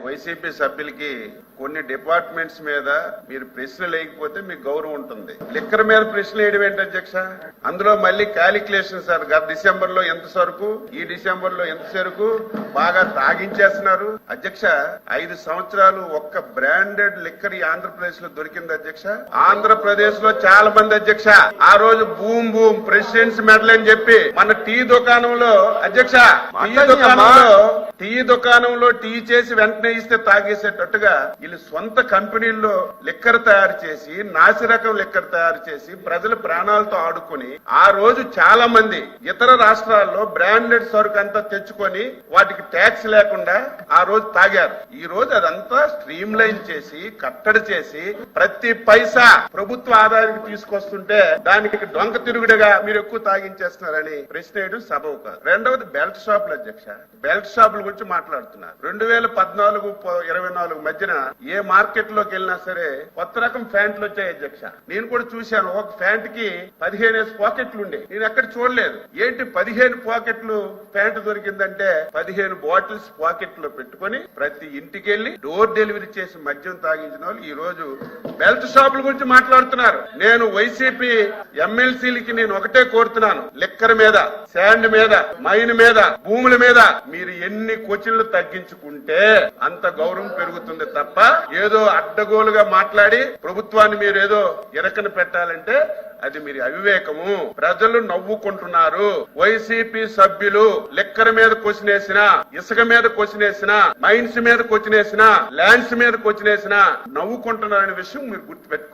YCP సభ్యులకి కొన్ని departments మీద మీరు ప్రశ్నలు లేకపోతే మీకు గౌరవం ఉంటుంది. లిక్కర్ మీద ప్రశ్నలు వేయడం ఏంటి అధ్యక్ష? అందులో మళ్ళీ క్యాలిక్యులేషన్ సార్, గత డిసెంబర్ లో ఎంత సరుకు, ఈ డిసెంబర్ లో ఎంత సరుకు బాగా తాగించేస్తున్నారు అధ్యక్ష. 5 సంవత్సరాలు ఒక్క బ్రాండెడ్ లిక్కర్ ఈ ఆంధ్రప్రదేశ్ లో దొరికింది అధ్యక్ష. ఆంధ్రప్రదేశ్ లో చాలా మంది అధ్యక్ష ఆ రోజు బూమ్ బూమ్ ప్రెసిడెంట్స్ మెడల్ అని చెప్పి మన టీ దుకాణంలో అధ్యక్ష, టీ దుకాణంలో టీ చేసి వెంటనే ఇస్తే తాగేసేటట్టుగా వీళ్ళు సొంత కంపెనీల్లో లిక్కర్ తయారు చేసి, నాసిరకం లిక్కర్ తయారు చేసి ప్రజల ప్రాణాలతో ఆడుకుని ఆ రోజు చాలా మంది ఇతర రాష్ట్రాల్లో బ్రాండెడ్ సరుకు అంతా తెచ్చుకొని వాటికి ట్యాక్స్ లేకుండా ఆ రోజు తాగారు. ఈ రోజు అదంతా స్ట్రీమ్ లైన్ చేసి కట్టడి చేసి ప్రతి పైసా ప్రభుత్వ ఆదాయానికి తీసుకొస్తుంటే దానికి డొంక తిరుగుడుగా మీరు ఎక్కువ తాగించేస్తున్నారని ప్రశ్న వేయడం సబబు కాదు. రెండవది బెల్ట్ షాపులు అధ్యక్ష. బెల్ట్ షాపుల గురించి మాట్లాడుతున్నారు. 2014-24 మధ్యన ఏ మార్కెట్ లోకి వెళ్ళినా సరే కొత్త రకం ప్యాంట్లు వచ్చాయి అధ్యక్ష. నేను కూడా చూశాను. ఒక ప్యాంట్ కి 15 పాకెట్లు ఉండే, నేను ఎక్కడ చూడలేదు. ఏంటి 15 పాకెట్లు ప్యాంట్ దొరికిందంటే 15 బాటిల్స్ పాకెట్ లో పెట్టుకుని ప్రతి ఇంటికి వెళ్లి డోర్ డెలివరీ చేసి మద్యం తాగించిన వాళ్ళు ఈ రోజు బెల్ట్ షాపుల గురించి మాట్లాడుతున్నారు. నేను వైసీపీ ఎమ్మెల్సీలకి నేను ఒకటే కోరుతున్నాను, లిక్కర్ మీద, శాండ్ మీద, మైన్ మీద, భూముల మీద మీరు ఎన్ని క్వశ్చన్లు తగ్గించుకుంటే అంత గౌరవం పెరుగుతుంది తప్ప ఏదో అడ్డగోలుగా మాట్లాడి ప్రభుత్వాన్ని మీరు ఏదో ఇరకన పెట్టాలంటే అది మీరు అవివేకము. ప్రజలు నవ్వుకుంటున్నారు. వైసీపీ సభ్యులు లిక్కర్ మీద క్వశ్చన్ వేసినా, ఇసుక మీద క్వశ్చన్ వేసినా, మైన్స్ మీద క్వశ్చన్ వేసినా, ల్యాండ్స్ మీద క్వశ్చన్ వేసినా నవ్వుకుంటున్నారనే విషయం మీరు గుర్తుపెట్టుకోవాలి.